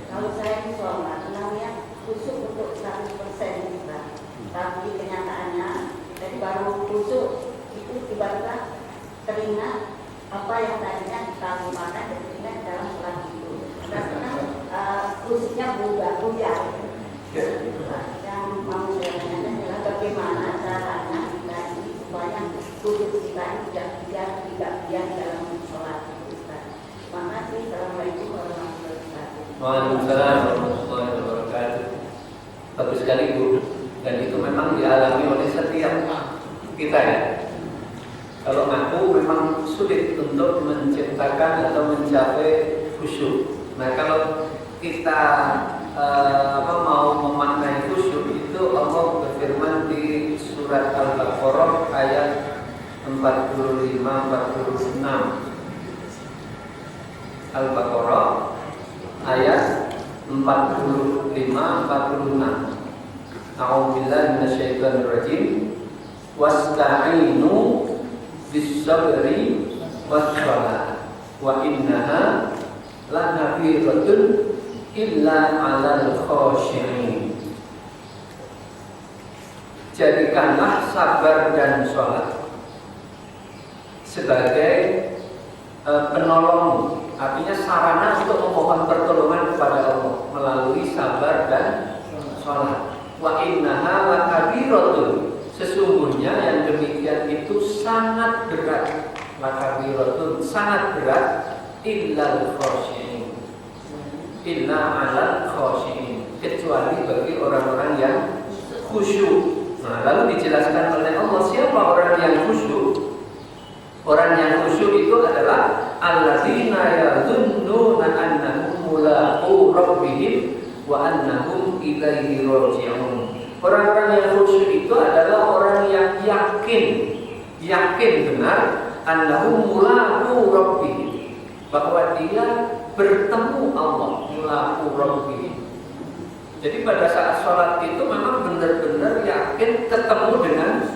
Kalau saya di sholat, namanya khusyuk untuk 100% Pak. Tapi kenyataannya, dari baru khusyuk itu tiba-tiba teringat apa yang tadinya kita lupakan dan teringat dalam sholat itu. Karena khusyuknya berubah. Yang mau saya tanyakan adalah bagaimana caranya kita ini supaya khusyuk kita ini tidak biar dalam sholat itu. Terima kasih. Assalamualaikum warahmatullahi wabarakatuh. Waalaikumsalam warahmatullahi wabarakatuh. Bagus sekali Bu. Dan itu memang dialami oleh setiap kita ya. Kalau ngaku memang sulit untuk menciptakan atau mencapai khusyuk. Nah kalau kita mau memaknai khusyuk itu, Allah berfirman di surat Al-Baqarah ayat 45-46. Al-Baqarah ayat 45-46. A'udzubillahi minasyaitonir rajim. Wasta'inu bis-sabri was-shalah wa innaha lakabiratun illa 'alal khashi'in. Jadikanlah sabar dan sholat sebagai penolong, artinya sarana untuk memohon pertolongan kepada Allah melalui sabar dan sholat. Wa innaha lakabiratun, sesungguhnya yang demikian itu sangat berat. Lakabiratun, sangat berat. Illal khashi'in, illa 'alal khashi'in, kecuali bagi orang-orang yang khusyuk. Nah, lalu dijelaskan oleh Allah siapa orang yang khusyuk. Orang yang khusyuk itu adalah alladzina yadhunnuna annahum mulaqu rabbihim wa annahum ilaihi raji'un. Orang-orang yang khusyuk itu adalah orang yang yakin benar annahum mulaqu rabbihim, bahwa dia bertemu Allah, mulaqu rabbihim. Jadi pada saat sholat itu memang benar-benar yakin ketemu dengan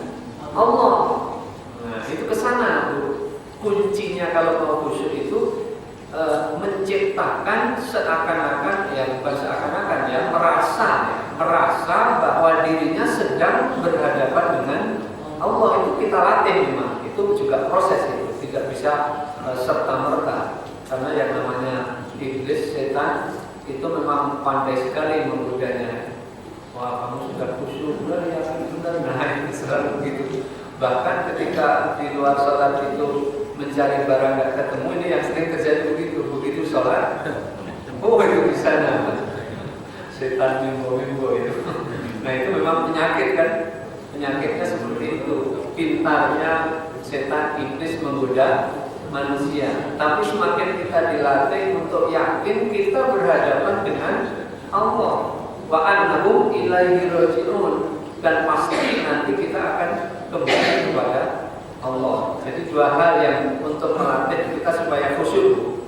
Allah. Nah, itu kesana Bu. Kuncinya kalau mau khusyuk itu menciptakan seakan-akan, ya bukan seakan-akan ya, merasa bahwa dirinya sedang berhadapan dengan Allah. Itu kita latih memang. Itu juga proses, itu tidak bisa serta-merta. Karena yang namanya iblis, setan itu memang pandai sekali menggodanya. Wah, kamu sudah khusyuk, benar ya, benar. Nah, itu selalu begitu. Bahkan ketika di luar sholat itu mencari barang nggak ketemu, ini yang sering terjadi begitu sholat. Oh, itu di sana setan mimbo itu. Nah, itu memang penyakit kan? Penyakitnya seperti itu. Pintarnya setan iblis menggoda manusia. Tapi semakin kita dilatih untuk yakin kita berhadapan dengan Allah, wa annahum ilaihi raji'un, dan pasti nanti kita akan kembali kepada Allah. Jadi dua hal yang untuk melatih kita supaya khusyuk.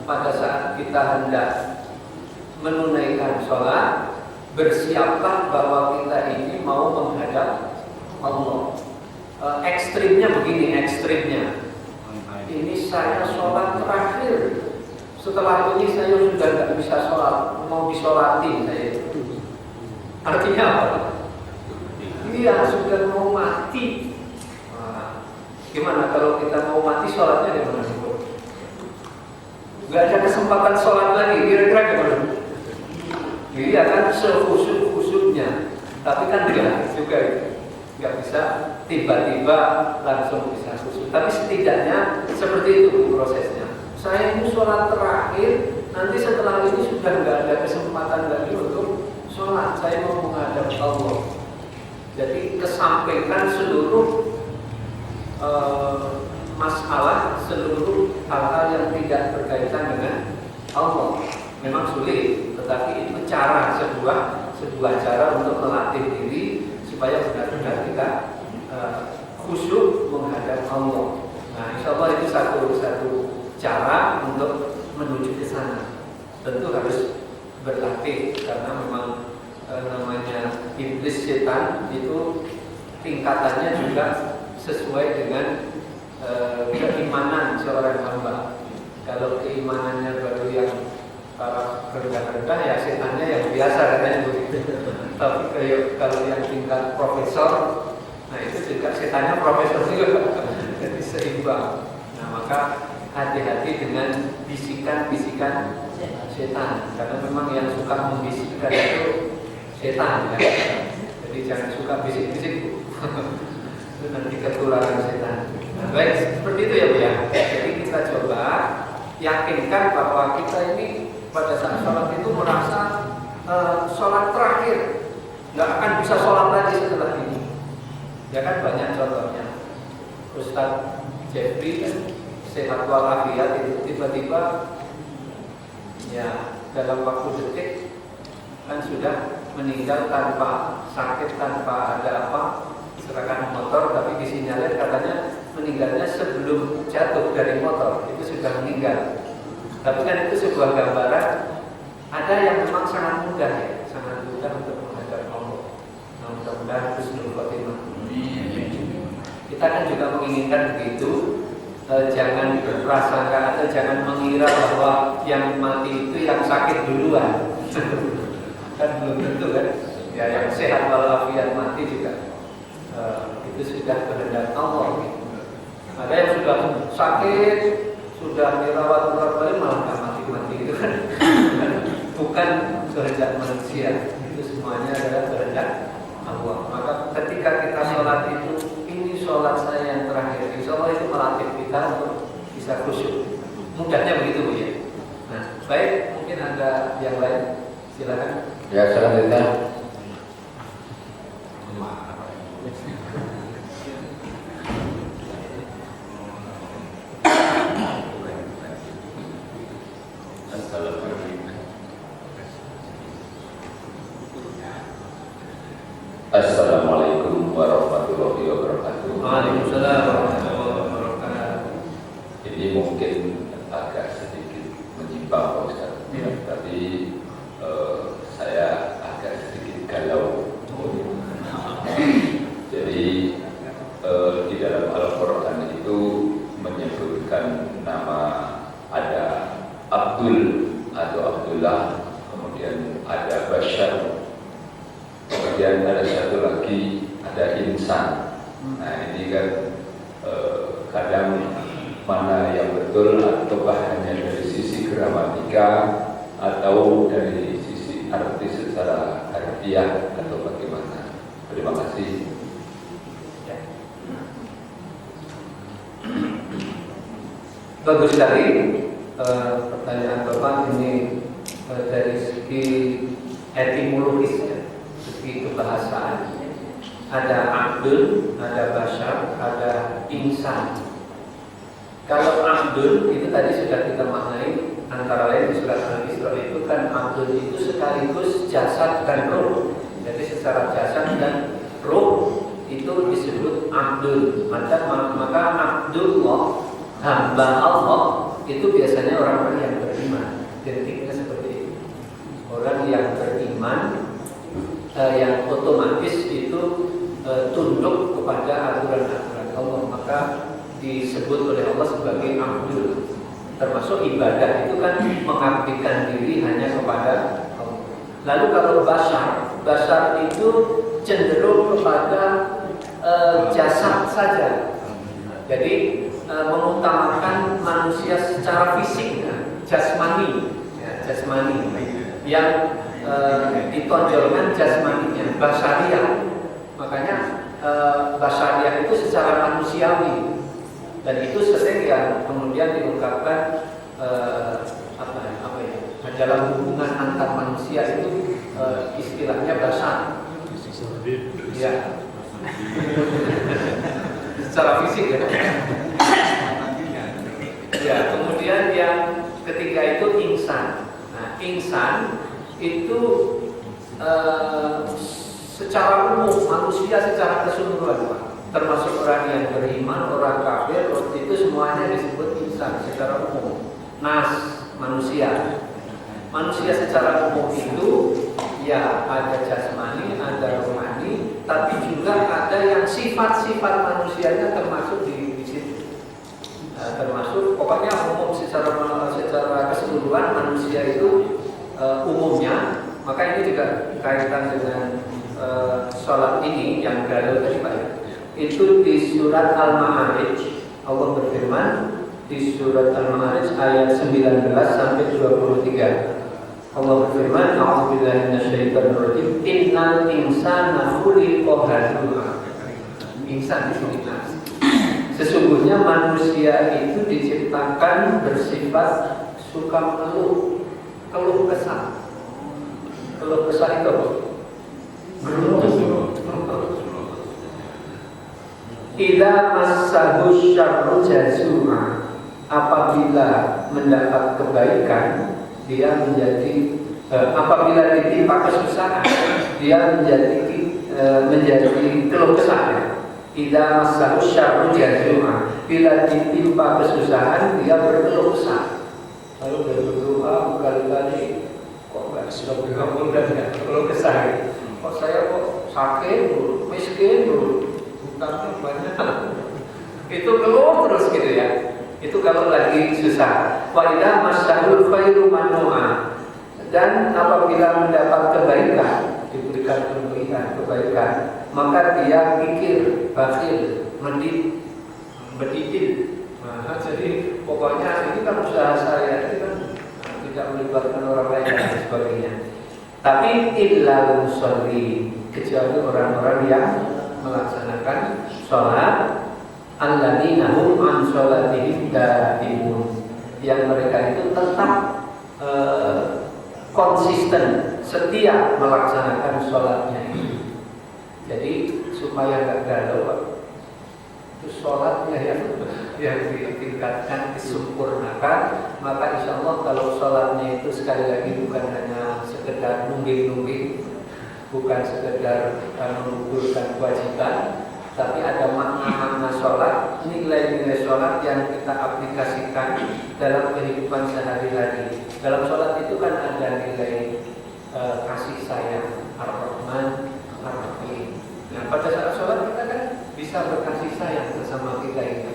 Pada saat kita hendak menunaikan sholat, bersiaplah bahwa kita ini mau menghadap Allah. Ekstrimnya begini, ekstrimnya ini saya sholat terakhir. Setelah ini saya sudah nggak bisa sholat, mau disolatin saya. Artinya apa? Iya, sudah mau mati. Nah, gimana kalau kita mau mati sholatnya di mana? Nggak ada kesempatan sholat lagi, kira-kira gimana? Iya kan, sekhusyuk-khusyuknya. Tapi kan tidak juga, nggak bisa tiba-tiba langsung bisa khusyuk. Tapi setidaknya seperti itu prosesnya. Saya ini sholat terakhir, nanti setelah ini sudah nggak ada kesempatan lagi untuk sholat. Saya mau menghadap Allah. Jadi kesampaikan seluruh masalah, seluruh hal-hal yang tidak berkaitan dengan Allah. Memang sulit, tetapi itu sebuah cara untuk melatih diri supaya benar-benar kita khusyuk menghadap Allah. Nah, insya Allah itu satu cara untuk menuju ke sana. Tentu harus berlatih karena memang namanya iblis setan itu tingkatannya juga sesuai dengan keimanan seorang hamba. Kalau keimanannya baru yang para rendah-rendah, ya setannya yang biasa katanya begitu. Tapi kalau yang tingkat profesor, nah itu juga setannya profesor juga. Jadi seimbang. Nah, maka hati-hati dengan bisikan-bisikan setan, karena memang yang suka membisikkan itu setan, ya. Jadi jangan suka bisik-bisik, itu nanti ketularan setan. Nah, baik, seperti itu ya Bu ya. Jadi kita coba yakinkan bahwa kita ini pada saat sholat itu merasa sholat terakhir, nggak akan bisa sholat lagi setelah ini. Ya kan banyak contohnya. Ustaz Jeffrey kan sehat walafiat itu tiba-tiba ya dalam waktu detik kan sudah meninggal tanpa sakit, tanpa ada apa, serangan motor, tapi disinyalir katanya meninggalnya sebelum jatuh dari motor, itu sudah meninggal. Tapi kan itu sebuah gambaran ada yang memang sangat mudah ya, sangat mudah untuk menghadap Allah. Nah, mudah-mudahan husnul khotimah. Kita kan juga menginginkan begitu. Jangan berprasangka atau jangan mengira bahwa yang mati itu yang sakit duluan. Kan belum tentu kan. Ya, yang sehat walafiat mati juga itu sudah kehendak Allah. Ada yang sudah sakit, sudah dirawat beberapa kali malah nggak mati-mati itu kan. Bukan kehendak manusia. Itu semuanya adalah kehendak Allah. Maka ketika kita sholat itu, ini sholat saya yang terakhir, insya Allah itu melatih kita untuk bisa khusyuk. Mudahnya begitu Bu ya. Nah, baik, mungkin ada yang lain, silakan. Ya, selanjutnya. Assalamualaikum warahmatullahi wabarakatuh. Waalaikumsalam warahmatullahi wabarakatuh. Ini mungkin agak sedikit menyimpang Pak Ustaz, Ya. tapi saya agak sedikit galau. Jadi di dalam Al-Quran itu menyebutkan nama ada Abdul atau Abdullah, kemudian ada Bashar, kemudian ada satu lagi ada insan. Nah ini kan kadang mana yang betul, ataukah hanya dari sisi gramatika atau dari sisi arti secara harfiah atau bagaimana. Terima kasih. Bagus sekali pertanyaan Bapak ini dari segi etimologis ya, segi kebahasaan. Ada Abdul, ada Bashar, ada insan. Kalau Abdul itu tadi sudah kita maknai, antara lain di surat Al-Isra itu kan Abdul itu sekaligus jasad dan roh. Jadi secara jasad dan roh itu disebut Abdul. Maka Abdullah, hamba Allah, itu biasanya orang-orang yang beriman. Detiknya seperti itu. Orang yang beriman yang otomatis itu tunduk kepada aturan-aturan Allah. Maka disebut oleh Allah sebagai abdul. Termasuk ibadah itu kan mengabdikan diri hanya kepada Allah. Lalu kalau basar itu cenderung kepada jasad saja. Jadi mengutamakan manusia secara fisik, jasmani, yang ditonjolkan jasmaninya, basariah. Makanya basariah itu secara manusiawi. Dan itu sering yang kemudian diungkapkan dalam hubungan antar manusia itu istilahnya basar. Ya. Secara fisik ya. Ya, kemudian yang ketiga itu insan. Nah, insan itu secara umum manusia secara keseluruhan, termasuk orang yang beriman, orang kafir, itu semuanya disebut insan secara umum. Nas, manusia. Manusia secara umum itu ya ada jasmani, ada rohani, tapi juga ada yang sifat-sifat manusianya termasuk di situ. Termasuk pokoknya umum secara keseluruhan manusia itu umumnya. Maka ini juga kaitan dengan sholat ini yang galau tadi Pak. Itu di surat Al-Ma'arij Allah berfirman di surat Al-Ma'arij ayat 19 sampai 23. Allah berfirman, "A'udzubillahi minasyaitonir rajim. Innal insana khuliqa halu'a." Insan itu sesungguhnya manusia itu diciptakan bersifat suka mengeluh, keluh kesah. Keluh kesah itu Ila massahu syarru jazuma. Apabila mendapat kebaikan dia menjadi apabila ditimpa kesusahan dia menjadi keluh kesah. Ila massahu syarru jazuma. Bila ditimpa kesusahan dia berkeluh kesah. Lalu berdoa berkali-kali kok nggak sudah bergabung dan nggak keluh kesah. Kok saya kok sakit dulu, miskin dulu, hutangnya banyak. Itu keluh terus gitu ya. Itu kalau lagi susah. Wa idza masyahul khairu manu'a. Dan apabila mendapat kebaikan, diberikan kebaikan, maka dia pikir, bakhil, bedidil. Nah, jadi pokoknya ini kan usaha saya, ini kan tidak melibatkan orang lain dan sebagainya. Tapi illal musolli, kecuali orang-orang yang melaksanakan sholat, alladzina hum an sholatihim daimun, yang mereka itu tetap konsisten, setia melaksanakan sholatnya. Jadi supaya nggak galau, itu sholatnya yang ditingkatkan, disempurnakan. Maka insya Allah kalau sholatnya itu sekali lagi bukan hanya sekedar nungging-nungging, bukan sekedar mengumpulkan kewajiban, tapi ada makna-makna sholat, nilai-nilai sholat yang kita aplikasikan dalam kehidupan sehari-hari. Dalam sholat itu kan ada nilai kasih sayang, ar-Rahman, ar-Rahim. Nah, pada saat sholat kita kan bisa berkasih sayang bersama kita ini.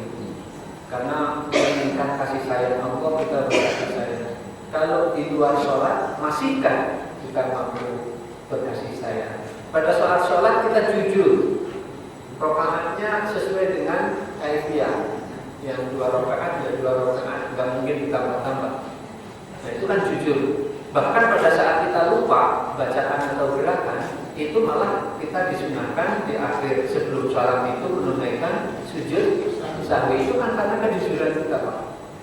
Karena menginginkan kasih sayang Allah, kita berkasih sayang. Kalau di luar sholat masih kan kita mampu berkasih sayang. Pada saat sholat kita jujur, rakaatnya sesuai dengan kaifiah. Yang 2 rakaat ya 2 rakaat, nggak mungkin ditambah-tambah. Nah itu kan jujur. Bahkan pada saat kita lupa bacaan atau gerakan, itu malah kita disunahkan di akhir sebelum salam itu menunaikan sujud sahwi. Itu kan karena kejujuran kita Pak,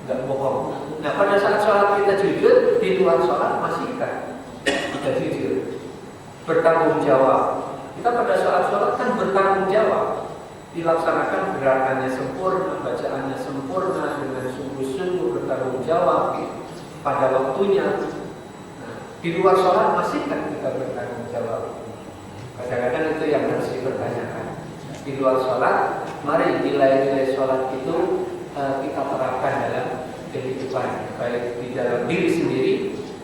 nggak bohong. Nah pada saat sholat kita jujur, di luar sholat masih kan kita jujur, bertanggung jawab. Kita pada saat sholat kan bertanggung jawab, dilaksanakan gerakannya sempurna, bacaannya sempurna dengan sungguh-sungguh bertanggung jawab pada waktunya. Nah, di luar sholat masih kan kita bertanggung jawab. Kadang-kadang itu yang harus dipertanyakan. Di luar sholat, mari nilai-nilai sholat itu kita terapkan dalam kehidupan, baik di dalam diri sendiri,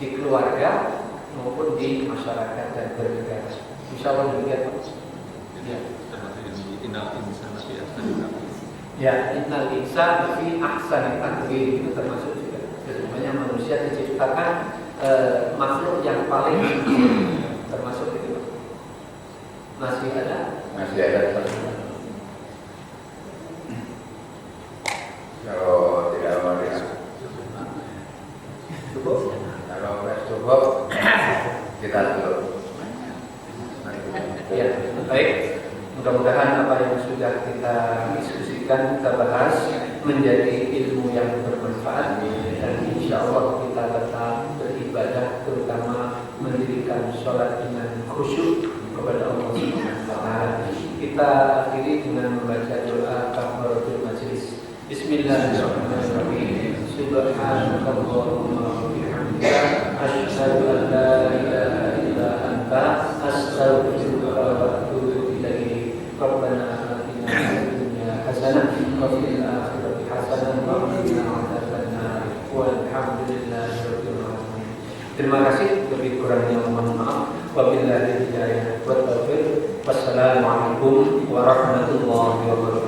di keluarga maupun di masyarakat dan bernegara. Insya Allah demikian. Ya. Ya, innal insana fi ahsani taqwim, itu termasuk juga. Sesungguhnya manusia diciptakan makhluk yang paling termasuk itu. Masih ada? Masih ada. Kalau tidak mau Cukup? kalau cukup kita tutup. Ya, baik. Mudah-mudahan apa yang sudah kita diskusikan, kita bahas menjadi ilmu yang bermanfaat, dan insya Allah kita tetap beribadah, terutama mendirikan sholat dengan khusyuk kepada Allah Subhanahu wa Ta'ala. Kita akhiri dengan membaca doa kafaratul majelis. Bismillahirrahmanirrahim. Subhanakallahumma wa bihamdika asyhadu an la ilaha illa anta astaghfiruka wa atubu ilaik. Rabbana atina fid dunya hasanah wa fil akhirati hasanah wa qina adzabannar. Walhamdulillahi rabbil alamin. Terima kasih, lebih kurangnya mohon maaf. Wabillahi hidayah wa taufiq. Wassalamualaikum warahmatullahi wabarakatuh.